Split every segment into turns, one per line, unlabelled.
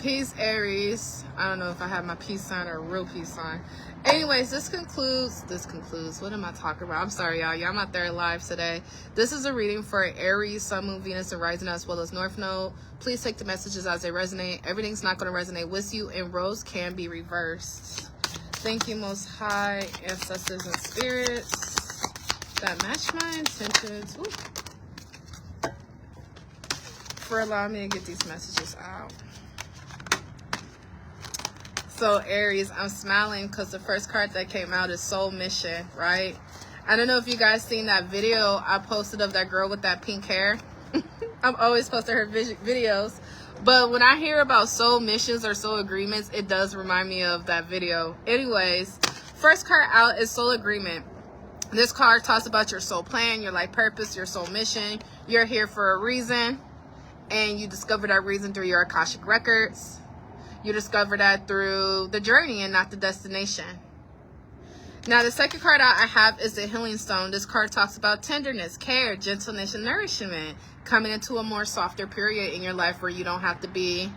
Peace, Aries. I don't know if I have my peace sign or a real peace sign. Anyways, this concludes. What am I talking about? I'm sorry, y'all. Y'all not there live today. This is a reading for Aries, Sun, Moon, Venus, and Rising, as well as North Node. Please take the messages as they resonate. Everything's not going to resonate with you, and roles can be reversed. Thank you, Most High, ancestors, and spirits that match my intentions. Ooh. For allowing me to get these messages out. So Aries, I'm smiling because the first card that came out is Soul Mission, right? I don't know if you guys seen that video I posted of that girl with that pink hair. I'm always posting her videos. But when I hear about soul missions or soul agreements, it does remind me of that video. Anyways, first card out is Soul Agreement. This card talks about your soul plan, your life purpose, your soul mission. You're here for a reason, and you discover that reason through your Akashic records. You discover that through the journey and not the destination. Now, the second card out I have is the Healing Stone. This card talks about tenderness, care, gentleness, and nourishment. Coming into a more softer period in your life where you don't have to be,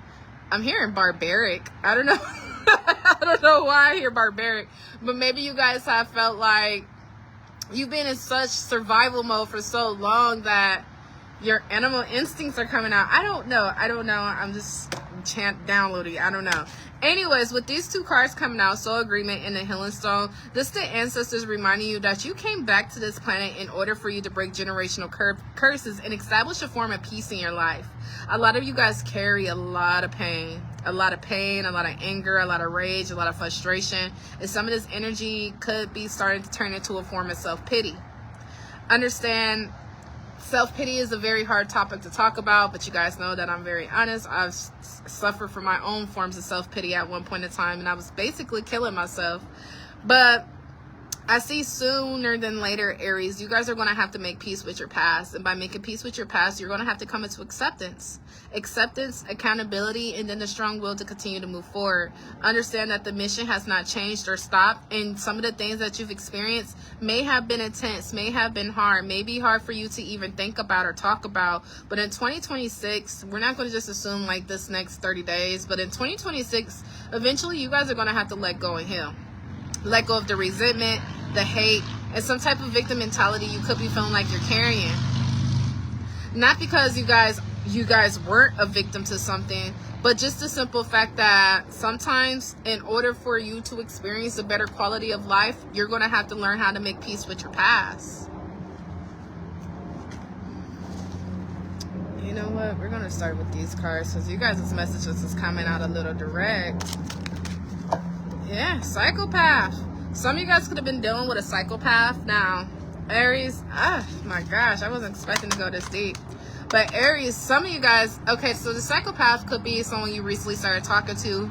I'm hearing barbaric. I don't know. I don't know why I hear barbaric. But maybe you guys have felt like you've been in such survival mode for so long that your animal instincts are coming out. I don't know. I'm just downloading. I don't know. Anyways, with these two cards coming out, Soul Agreement and the Healing Stone, this the ancestors reminding you that you came back to this planet in order for you to break generational curses and establish a form of peace in your life. A lot of you guys carry a lot of pain, a lot of anger, a lot of rage, a lot of frustration. And some of this energy could be starting to turn into a form of self-pity. Understand, self-pity is a very hard topic to talk about, but you guys know that I'm very honest. I've suffered from my own forms of self-pity at one point in time, and I was basically killing myself. But I see sooner than later, Aries, you guys are going to have to make peace with your past. And by making peace with your past, you're going to have to come into acceptance. Acceptance, accountability, and then the strong will to continue to move forward. Understand that the mission has not changed or stopped. And some of the things that you've experienced may have been intense, may have been hard, may be hard for you to even think about or talk about. But in 2026, we're not going to just assume like this next 30 days. But in 2026, eventually you guys are going to have to let go and heal. Let go of the resentment, the hate, and some type of victim mentality you could be feeling like you're carrying. Not because you guys weren't a victim to something, but just the simple fact that sometimes in order for you to experience a better quality of life, you're going to have to learn how to make peace with your past. You know what? We're going to start with these cards because you guys' messages is coming out a little direct. Yeah, psychopath. Some of you guys could have been dealing with a psychopath. Now, Aries, my gosh, I wasn't expecting to go this deep. But Aries, some of you guys, okay, so the psychopath could be someone you recently started talking to,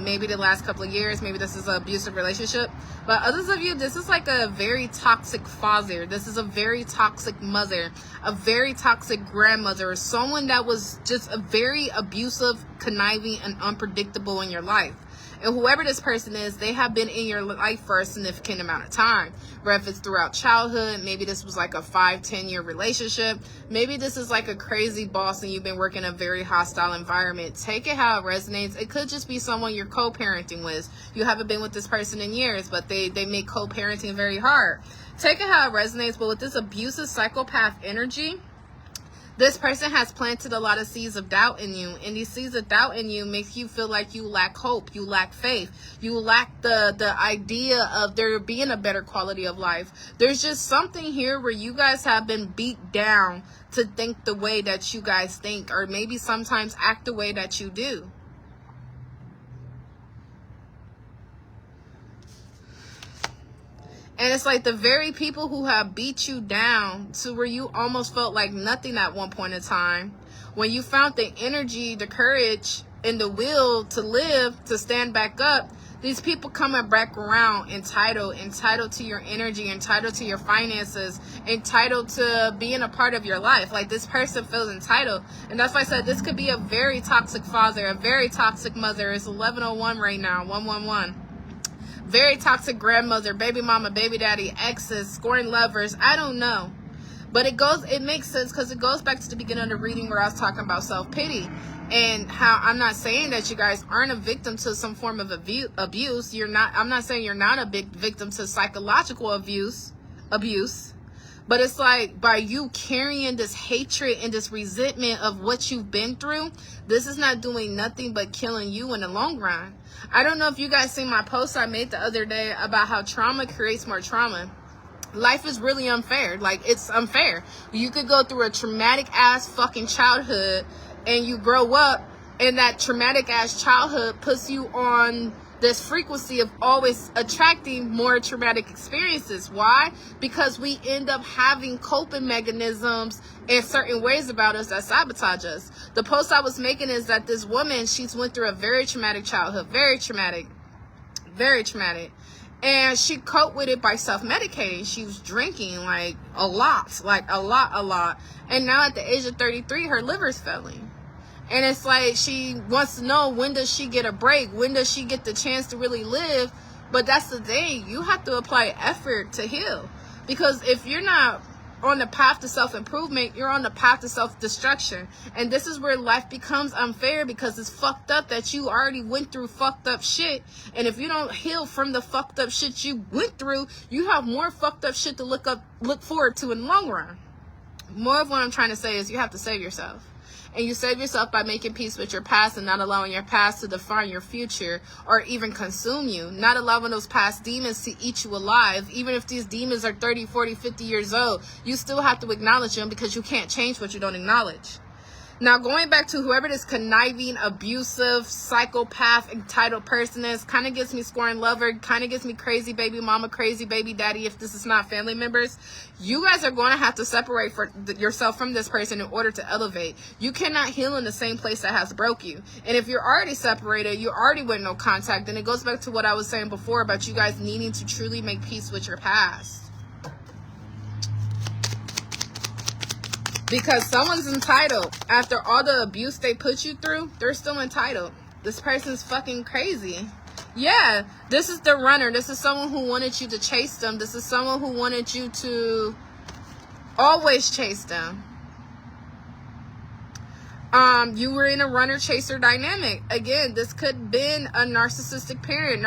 maybe the last couple of years. Maybe this is an abusive relationship. But others of you, this is like a very toxic father. This is a very toxic mother, a very toxic grandmother, someone that was just a very abusive, conniving, and unpredictable in your life. And whoever this person is, they have been in your life for a significant amount of time. Whether if it's throughout childhood, maybe this was like a 5-10 year relationship. Maybe this is like a crazy boss and you've been working in a very hostile environment. Take it how it resonates. It could just be someone you're co-parenting with. You haven't been with this person in years, but they make co-parenting very hard. Take it how it resonates. But with this abusive psychopath energy, this person has planted a lot of seeds of doubt in you, and these seeds of doubt in you make you feel like you lack hope, you lack faith, you lack the idea of there being a better quality of life. There's just something here where you guys have been beat down to think the way that you guys think, or maybe sometimes act the way that you do. And it's like the very people who have beat you down to where you almost felt like nothing at one point in time, when you found the energy, the courage, and the will to live, to stand back up, these people coming back around entitled to your energy, entitled to your finances, entitled to being a part of your life. Like this person feels entitled. And that's why I said this could be a very toxic father, a very toxic mother. It's 11:01 right now, 111. Very toxic grandmother, baby mama, baby daddy, exes, scorned lovers. I don't know. But it makes sense because it goes back to the beginning of the reading where I was talking about self-pity. And how I'm not saying that you guys aren't a victim to some form of abuse. You're not. I'm not saying you're not a big victim to psychological abuse. But it's like, by you carrying this hatred and this resentment of what you've been through, this is not doing nothing but killing you in the long run. I don't know if you guys seen my post I made the other day about how trauma creates more trauma. Life is really unfair. Like, it's unfair. You could go through a traumatic ass fucking childhood, and you grow up, and that traumatic ass childhood puts you on this frequency of always attracting more traumatic experiences. Why? Because we end up having coping mechanisms in certain ways about us that sabotage us. The post I was making is that this woman, she's went through a very traumatic childhood, very traumatic. And she coped with it by self-medicating. She was drinking like a lot. And now at the age of 33, her liver's failing. And it's like, she wants to know, when does she get a break? When does she get the chance to really live? But that's the thing. You have to apply effort to heal. Because if you're not on the path to self-improvement, you're on the path to self-destruction. And this is where life becomes unfair, because it's fucked up that you already went through fucked up shit. And if you don't heal from the fucked up shit you went through, you have more fucked up shit to look forward to in the long run. More of what I'm trying to say is, you have to save yourself. And you save yourself by making peace with your past and not allowing your past to define your future or even consume you. Not allowing those past demons to eat you alive. Even if these demons are 30, 40, 50 years old, you still have to acknowledge them, because you can't change what you don't acknowledge. Now, going back to whoever this conniving, abusive, psychopath, entitled person is, kind of gets me scoring lover, kind of gets me crazy baby mama, crazy baby daddy, if this is not family members. You guys are going to have to separate yourself from this person in order to elevate. You cannot heal in the same place that has broke you. And if you're already separated, you're already with no contact, then it goes back to what I was saying before about you guys needing to truly make peace with your past. Because someone's entitled. After all the abuse they put you through, they're still entitled. This person's fucking crazy. Yeah, this is the runner. This is someone who wanted you to chase them. This is someone who wanted you to always chase them. You were in a runner-chaser dynamic. Again, this could have been a narcissistic parent.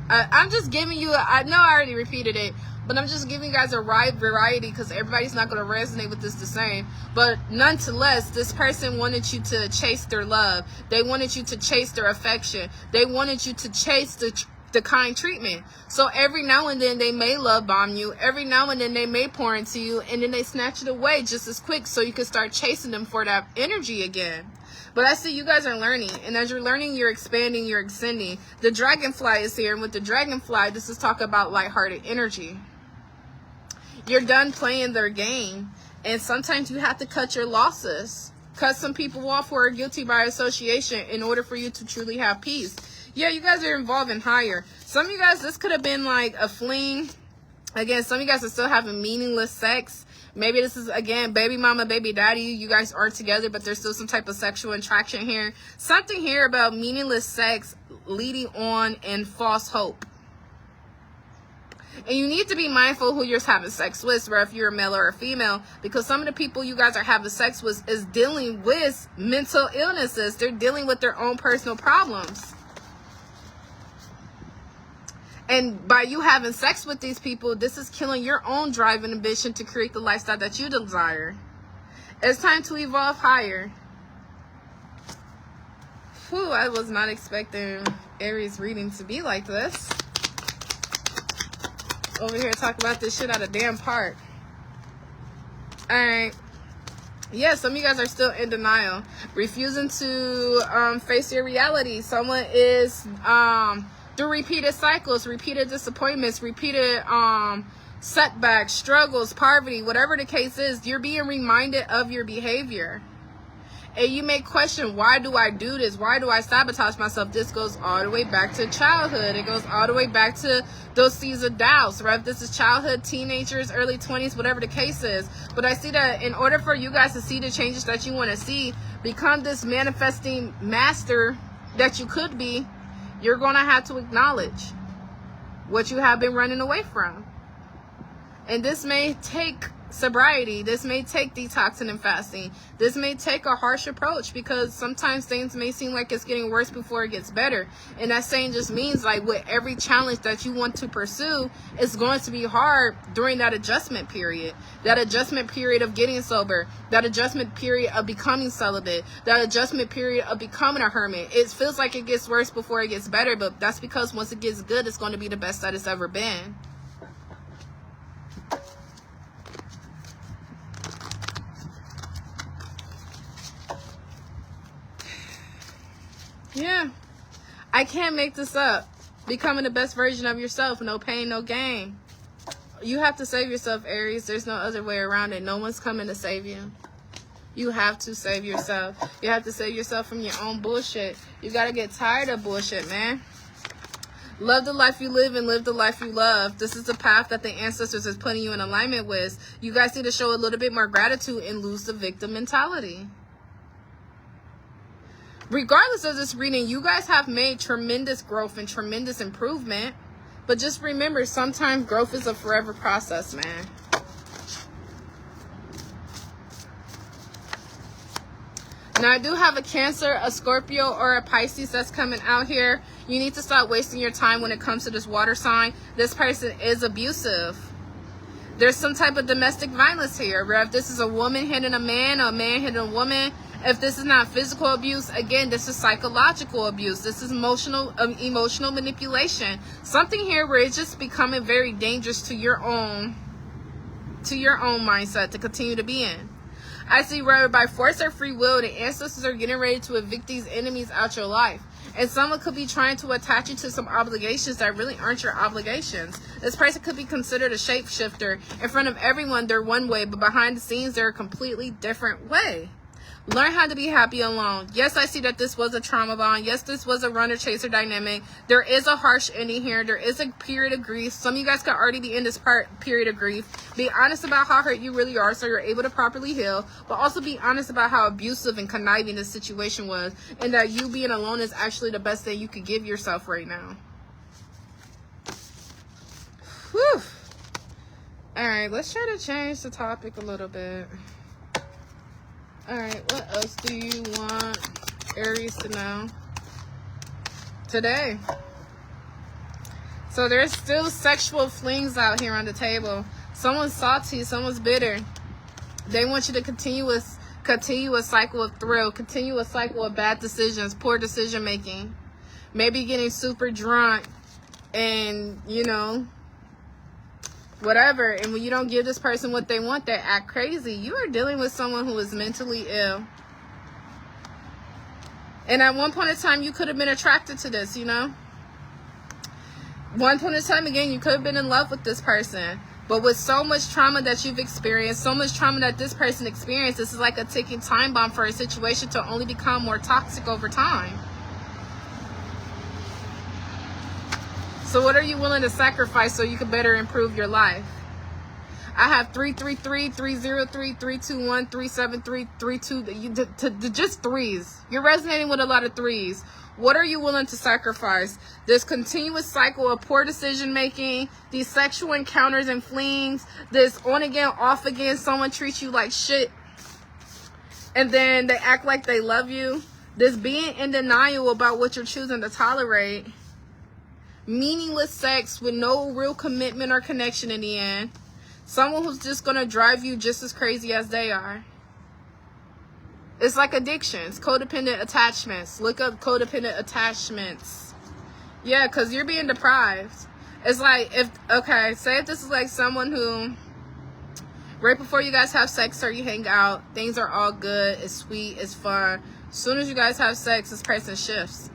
I'm just giving you, I know I already repeated it, but I'm just giving you guys a wide variety, because everybody's not going to resonate with this the same. But nonetheless, this person wanted you to chase their love. They wanted you to chase their affection. They wanted you to chase the kind treatment. So every now and then they may love bomb you. Every now and then they may pour into you, and then they snatch it away just as quick so you can start chasing them for that energy again. But I see you guys are learning, and as you're learning, you're expanding, you're extending. The dragonfly is here, and with the dragonfly, this is talk about lighthearted energy. You're done playing their game, and sometimes you have to cut your losses. Cut some people off who are guilty by association in order for you to truly have peace. Yeah, you guys are involving higher. Some of you guys, this could have been like a fling. Again, some of you guys are still having meaningless sex. Maybe this is, again, baby mama, baby daddy. You guys aren't together, but there's still some type of sexual attraction here. Something here about meaningless sex leading on in false hope. And you need to be mindful who you're having sex with, or if you're a male or a female, because some of the people you guys are having sex with is dealing with mental illnesses. They're dealing with their own personal problems. And by you having sex with these people, this is killing your own drive and ambition to create the lifestyle that you desire. It's time to evolve higher. Whew, I was not expecting Aries reading to be like this. Over here talking about this shit out of damn park. Alright. Yeah, some of you guys are still in denial. Refusing to face your reality. Someone is through repeated cycles, repeated disappointments, repeated setbacks, struggles, poverty, whatever the case is, you're being reminded of your behavior. And you may question, why do I do this? Why do I sabotage myself? This goes all the way back to childhood. It goes all the way back to those seeds of doubts, right? If this is childhood, teenagers, early 20s, whatever the case is. But I see that in order for you guys to see the changes that you want to see, become this manifesting master that you could be, you're going to have to acknowledge what you have been running away from. And this may take sobriety. This may take detoxing and fasting. This may take a harsh approach, because sometimes things may seem like it's getting worse before it gets better. And that saying just means, like, with every challenge that you want to pursue, it's going to be hard during that adjustment period. That adjustment period of getting sober. That adjustment period of becoming celibate. That adjustment period of becoming a hermit. It feels like it gets worse before it gets better, but that's because once it gets good, it's going to be the best that it's ever been. Yeah, I can't make this up. Becoming the best version of yourself. No pain, no gain. You have to save yourself, Aries. There's no other way around it. No one's coming to save you. You have to save yourself. You have to save yourself from your own bullshit. You got to get tired of bullshit, man. Love the life you live and live the life you love. This is the path that the ancestors is putting you in alignment with. You guys need to show a little bit more gratitude and lose the victim mentality. Regardless of this reading, you guys have made tremendous growth and tremendous improvement. But just remember, sometimes growth is a forever process, man. Now, I do have a Cancer, a Scorpio, or a Pisces that's coming out here. You need to stop wasting your time when it comes to this water sign. This person is abusive. There's some type of domestic violence here, where if this is a woman hitting a man or a man hitting a woman, if this is not physical abuse, again, this is psychological abuse. This is emotional manipulation. Something here where it's just becoming very dangerous to your own mindset to continue to be in. I see where by force or free will, the ancestors are getting ready to evict these enemies out your life. And someone could be trying to attach you to some obligations that really aren't your obligations. This person could be considered a shapeshifter. In front of everyone, they're one way, but behind the scenes, they're a completely different way. Learn how to be happy alone. Yes, I see that this was a trauma bond. Yes, this was a runner-chaser dynamic. There is a harsh ending here. There is a period of grief. Some of you guys could already be in this period of grief. Be honest about how hurt you really are so you're able to properly heal. But also be honest about how abusive and conniving this situation was. And that you being alone is actually the best thing you could give yourself right now. Whew. Alright, let's try to change the topic a little bit. Alright, what else do you want Aries to know today? So there's still sexual flings out here on the table. Someone's salty, someone's bitter. They want you to continue a cycle of thrill, continue a cycle of bad decisions, poor decision making. Maybe getting super drunk and, you know, whatever, and when you don't give this person what they want, they act crazy. You are dealing with someone who is mentally ill. And at one point in time, you could have been attracted to this, you know? One point in time, again, you could have been in love with this person. But with so much trauma that you've experienced, so much trauma that this person experienced, this is like a ticking time bomb for a situation to only become more toxic over time. So what are you willing to sacrifice so you can better improve your life? I have 333, 303, 321, 373, 32, just threes. You're resonating with a lot of threes. What are you willing to sacrifice? This continuous cycle of poor decision making, these sexual encounters and flings, this on again, off again, someone treats you like shit, and then they act like they love you. This being in denial about what you're choosing to tolerate. Meaningless sex with no real commitment or connection in the end. Someone who's just going to drive you just as crazy as they are. It's like addictions, codependent attachments. Look up codependent attachments. Yeah, because you're being deprived. It's like, say if this is like someone who, right before you guys have sex or you hang out, things are all good, it's sweet, it's fun. As soon as you guys have sex, this person shifts.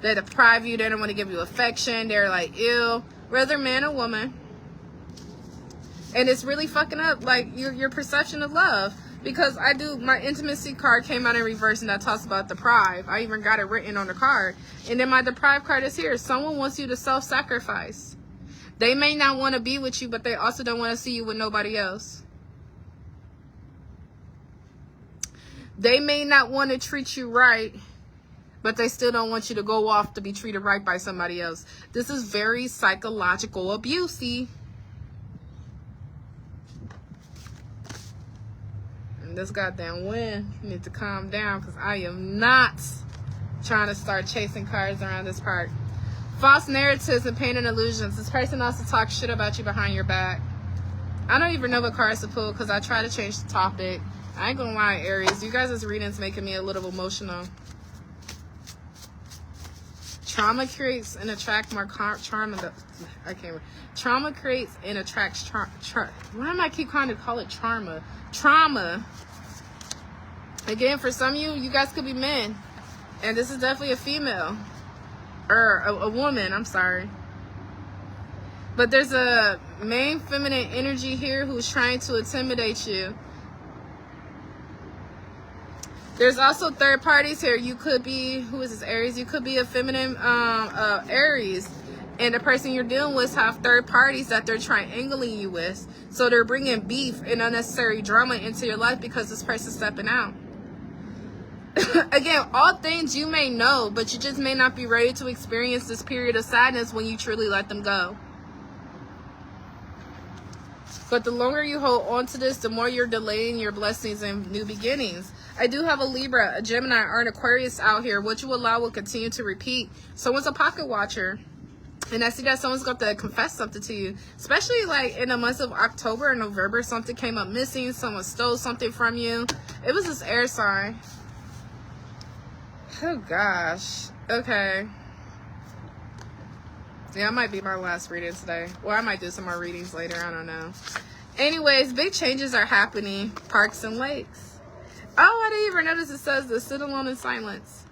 They deprive you. They don't want to give you affection. They're like, ew. Whether man or woman. And it's really fucking up like your perception of love. Because my intimacy card came out in reverse and that talks about deprive. I even got it written on the card. And then my deprive card is here. Someone wants you to self-sacrifice. They may not want to be with you, but they also don't want to see you with nobody else. They may not want to treat you right, but they still don't want you to go off to be treated right by somebody else. This is very psychological abuse. This goddamn wind need to calm down, because I am not trying to start chasing cars around this park. False narratives and pain and illusions. This person also talks shit about you behind your back. I don't even know what cards to pull, because I try to change the topic. I ain't gonna lie, Aries, you guys' reading's making me a little emotional. Trauma creates and attracts more trauma. I can't remember. Trauma creates and attracts why am I keep trying to call it trauma? Trauma. Again, for some of you, you guys could be men, and this is definitely a female or a woman. I'm sorry, but there's a main feminine energy here who's trying to intimidate you. There's also third parties here. You could be, who is this, Aries? You could be a feminine Aries, and the person you're dealing with have third parties that they're triangling you with. So they're bringing beef and unnecessary drama into your life because this person's stepping out. Again, all things you may know, but you just may not be ready to experience this period of sadness when you truly let them go. But the longer you hold on to this, the more you're delaying your blessings and new beginnings. I do have a Libra, a Gemini, or an Aquarius out here. What you allow will continue to repeat. Someone's a pocket watcher. And I see that someone's got to confess something to you. Especially like in the months of October and November, something came up missing. Someone stole something from you. It was this air sign. Oh, gosh. Okay. Yeah, it might be my last reading today. Well, I might do some more readings later. I don't know. Anyways, big changes are happening. Parks and lakes. Oh, I didn't even notice it says to sit alone in silence.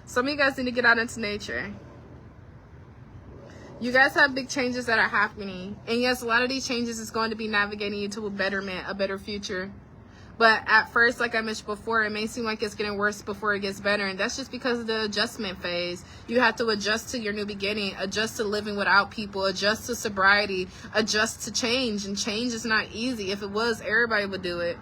Some of you guys need to get out into nature. You guys have big changes that are happening. And yes, a lot of these changes is going to be navigating you to a betterment, a better future. But at first, like I mentioned before, it may seem like it's getting worse before it gets better. And that's just because of the adjustment phase. You have to adjust to your new beginning, adjust to living without people, adjust to sobriety, adjust to change. And change is not easy. If it was, everybody would do it.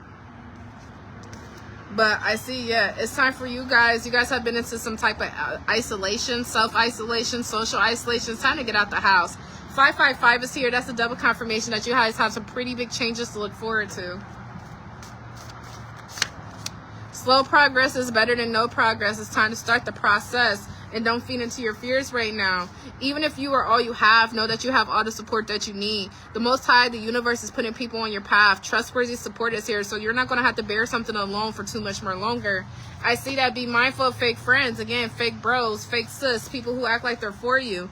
But I see, yeah, it's time for you guys. You guys have been into some type of isolation, self-isolation, social isolation. It's time to get out the house. 555 is here. That's a double confirmation that you guys have some pretty big changes to look forward to. Slow progress is better than no progress. It's time to start the process. And don't feed into your fears right now. Even if you are all you have, know that you have all the support that you need. The Most High, the universe, is putting people on your path. Trustworthy support is here, so you're not going to have to bear something alone for too much more longer. I see that. Be mindful of fake friends. Again, fake bros, fake sis, people who act like they're for you.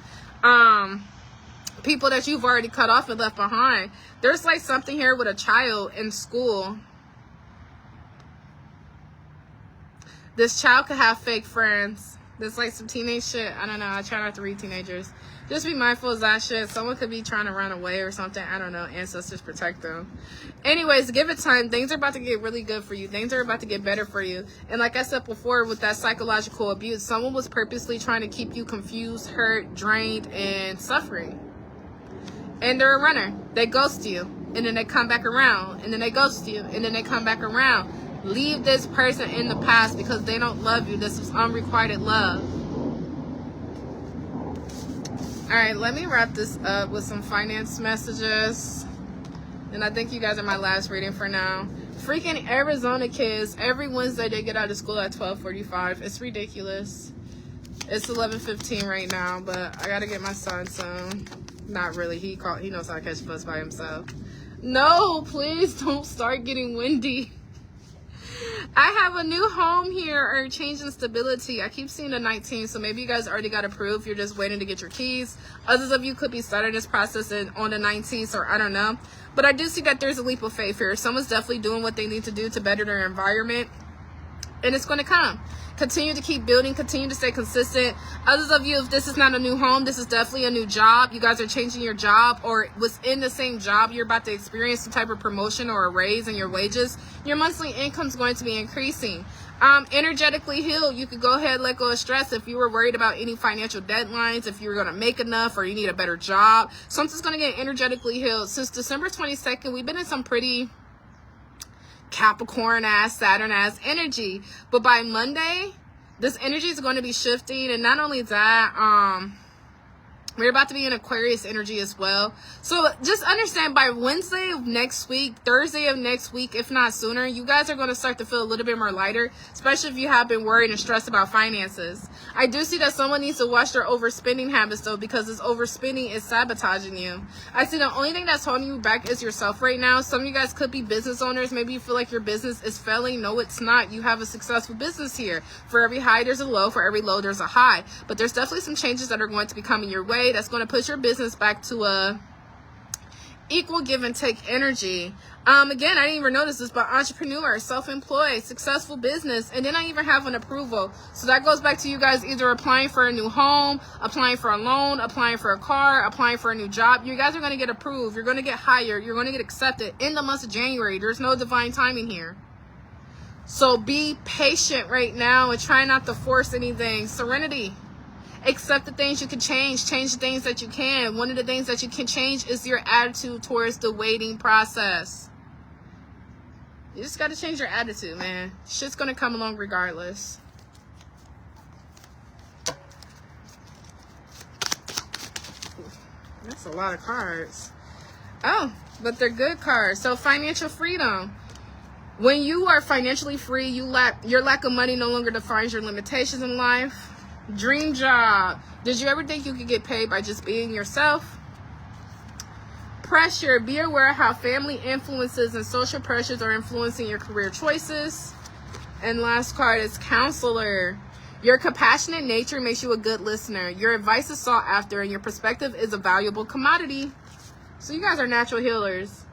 People that you've already cut off and left behind. There's like something here with a child in school. This child could have fake friends. There's like some teenage shit. I don't know. I try not to read teenagers. Just be mindful of that shit. Someone could be trying to run away or something. I don't know. Ancestors protect them. Anyways, give it time. Things are about to get really good for you. Things are about to get better for you. And like I said before, with that psychological abuse, someone was purposely trying to keep you confused, hurt, drained, and suffering. And they're a runner. They ghost you. And then they come back around. And then they ghost you. And then they come back around. Leave this person in the past because they don't love you. This is unrequited love. All right, let me wrap this up with some finance messages. And I think you guys are my last reading for now. Freaking Arizona kids, every Wednesday they get out of school at 12:45. It's ridiculous. It's 11:15 right now, but I got to get my son soon. Not really. He knows how to catch a bus by himself. No, please don't start getting windy. I have a new home here, or change in stability. I keep seeing the 19, so maybe you guys already got approved. You're just waiting to get your keys. Others of you could be starting this process on the 19th, or I don't know. But I do see that there's a leap of faith here. Someone's definitely doing what they need to do to better their environment. And it's going to come. Continue to keep building. Continue to stay consistent. Others of you, if this is not a new home, this is definitely a new job. You guys are changing your job, or within the same job, you're about to experience some type of promotion or a raise in your wages. Your monthly income is going to be increasing. Energetically healed. You could go ahead and let go of stress if you were worried about any financial deadlines, if you were going to make enough, or you need a better job. Something's going to get energetically healed. Since December 22nd, we've been in some pretty Capricorn ass, Saturn ass energy, but by Monday this energy is going to be shifting. And not only that, We're about to be in Aquarius energy as well. So just understand, by Wednesday of next week, Thursday of next week, if not sooner, you guys are going to start to feel a little bit more lighter, especially if you have been worried and stressed about finances. I do see that someone needs to watch their overspending habits, though, because this overspending is sabotaging you. I see the only thing that's holding you back is yourself right now. Some of you guys could be business owners. Maybe you feel like your business is failing. No, it's not. You have a successful business here. For every high, there's a low. For every low, there's a high. But there's definitely some changes that are going to be coming your way that's going to put your business back to a equal give and take energy. Again, I didn't even notice this, but entrepreneur, self-employed, successful business, and then I even have an approval. So that goes back to you guys either applying for a new home, applying for a loan, applying for a car, applying for a new job. You guys are going to get approved. You're going to get hired. You're going to get accepted in the month of January. There's no divine timing here. So be patient right now and try not to force anything. Serenity. Accept the things you can change the things that you can. One of the things that you can change is your attitude towards the waiting process. You just got to change your attitude, man. Shit's gonna come along regardless. That's a lot of cards. Oh, but they're good cards. So financial freedom. When you are financially free, your lack of money no longer defines your limitations in life. Dream job. Did you ever think you could get paid by just being yourself? Pressure. Be aware of how family influences and social pressures are influencing your career choices. And last card is counselor. Your compassionate nature makes you a good listener. Your advice is sought after and your perspective is a valuable commodity. So you guys are natural healers.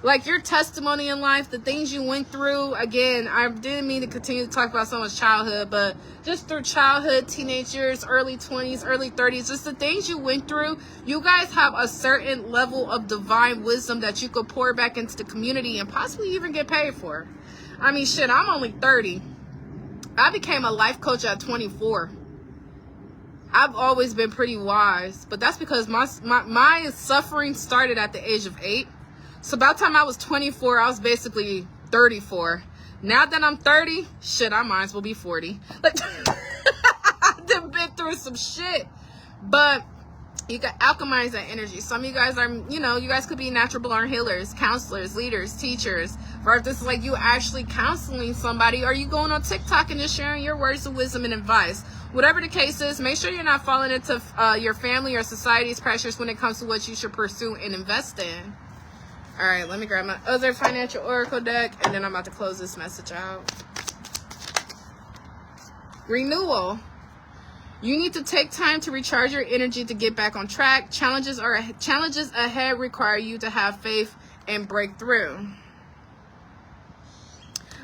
Like your testimony in life, the things you went through. Again, I didn't mean to continue to talk about someone's childhood, but just through childhood, teenage years, early 20s, early 30s, just the things you went through, you guys have a certain level of divine wisdom that you could pour back into the community and possibly even get paid for. I mean, shit, I'm only 30. I became a life coach at 24. I've always been pretty wise, but that's because my suffering started at the age of 8. So by the time I was 24, I was basically 34. Now that I'm 30, shit, I might as well be 40. Like, I've been through some shit. But you got alchemize that energy. Some of you guys are, you guys could be natural born healers, counselors, leaders, teachers. Or if this is like you actually counseling somebody, or you going on TikTok and just sharing your words of wisdom and advice. Whatever the case is, make sure you're not falling into your family or society's pressures when it comes to what you should pursue and invest in. All right, let me grab my other financial oracle deck, and then I'm about to close this message out. Renewal. You need to take time to recharge your energy to get back on track. Challenges ahead require you to have faith and break through.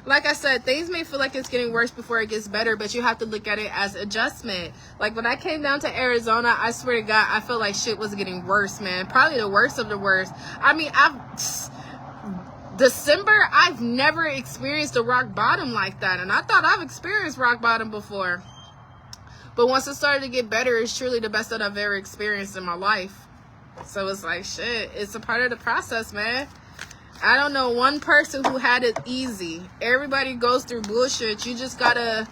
Like I said, things may feel like it's getting worse before it gets better, but you have to look at it as adjustment. Like when I came down to Arizona, I swear to God, I felt like shit was getting worse, man. Probably the worst of the worst. I mean, December, I've never experienced a rock bottom like that. And I thought I've experienced rock bottom before. But once it started to get better, it's truly the best that I've ever experienced in my life. So it's like, shit, it's a part of the process, man. I don't know one person who had it easy. Everybody goes through bullshit. You just gotta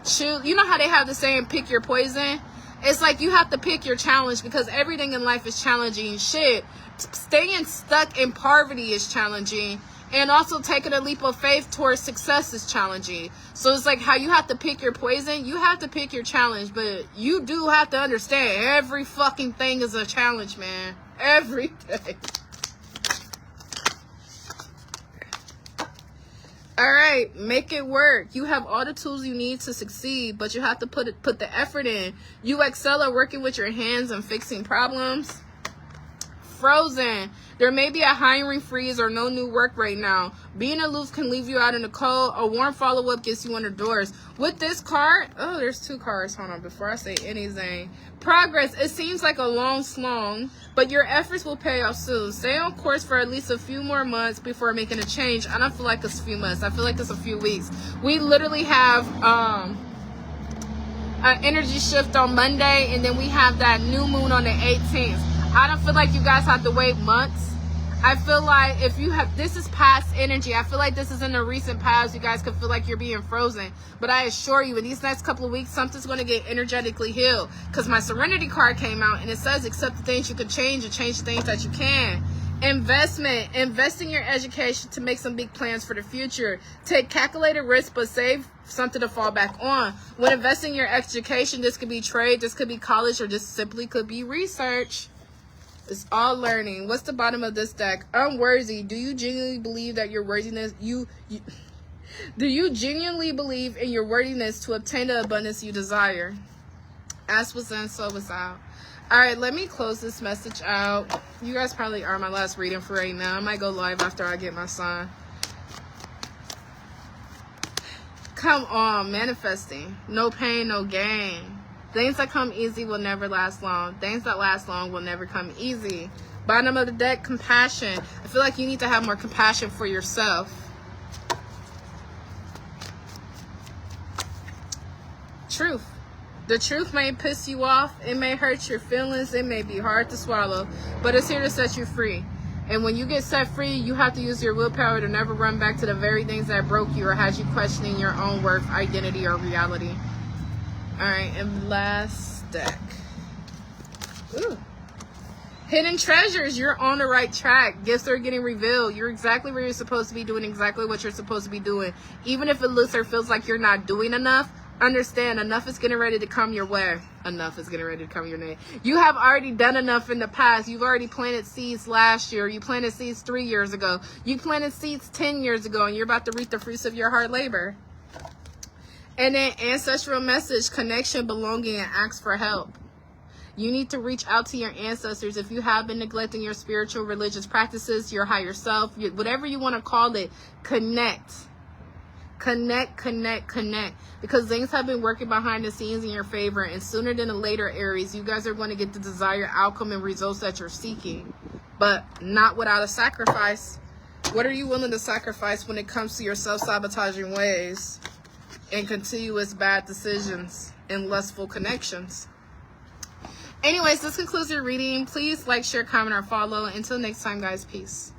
choose. You know how they have the saying, pick your poison? It's like you have to pick your challenge, because everything in life is challenging. Shit, staying stuck in poverty is challenging. And also taking a leap of faith towards success is challenging. So it's like how you have to pick your poison. You have to pick your challenge. But you do have to understand, every fucking thing is a challenge, man. Everything. All right, make it work. You have all the tools you need to succeed, but you have to put the effort in. You excel at working with your hands and fixing problems. Frozen. There may be a hiring freeze or no new work right now. Being aloof can leave you out in the cold. A warm follow-up gets you under doors. With this card, oh, there's two cards. Hold on, before I say anything. Progress. It seems like a long slog, but your efforts will pay off soon. Stay on course for at least a few more months before making a change. I don't feel like it's a few months. I feel like it's a few weeks. We literally have an energy shift on Monday, and then we have that new moon on the 18th. I don't feel like you guys have to wait months. I feel like if you have, this is past energy. I feel like this is in the recent past. You guys could feel like you're being frozen. But I assure you, in these next couple of weeks, something's going to get energetically healed. Because my Serenity card came out, and it says, accept the things you can change and change the things that you can. Investment. Invest in your education to make some big plans for the future. Take calculated risk, but save something to fall back on. When investing in your education, this could be trade, this could be college, or just simply could be research. It's all learning. What's the bottom of this deck? Unworthy. Do you genuinely believe that your worthiness, do you genuinely believe in your worthiness to obtain the abundance you desire? Ask what's in, so what's out. All right, let me close this message out. You guys probably are my last reading for right now. I might go live after I get my sign. Come on, manifesting. No pain, no gain. Things that come easy will never last long. Things that last long will never come easy. Bottom of the deck, compassion. I feel like you need to have more compassion for yourself. Truth. The truth may piss you off. It may hurt your feelings. It may be hard to swallow. But it's here to set you free. And when you get set free, you have to use your willpower to never run back to the very things that broke you or has you questioning your own worth, identity, or reality. Alright, and last deck. Ooh. Hidden treasures. You're on the right track. Gifts are getting revealed. You're exactly where you're supposed to be doing exactly what you're supposed to be doing. Even if it looks or feels like you're not doing enough, understand enough is getting ready to come your way. Enough is getting ready to come your way. You have already done enough in the past. You've already planted seeds last year. You planted seeds 3 years ago. You planted seeds 10 years ago, and you're about to reap the fruits of your hard labor. And then ancestral message, connection, belonging, and ask for help. You need to reach out to your ancestors. If you have been neglecting your spiritual, religious practices, your higher self, whatever you want to call it, connect. Connect, connect, connect. Because things have been working behind the scenes in your favor. And sooner than later, Aries, you guys are going to get the desired outcome and results that you're seeking. But not without a sacrifice. What are you willing to sacrifice when it comes to your self-sabotaging ways and continuous bad decisions and lustful connections? Anyways, this concludes your reading. Please like, share, comment, or follow. Until next time, guys, peace.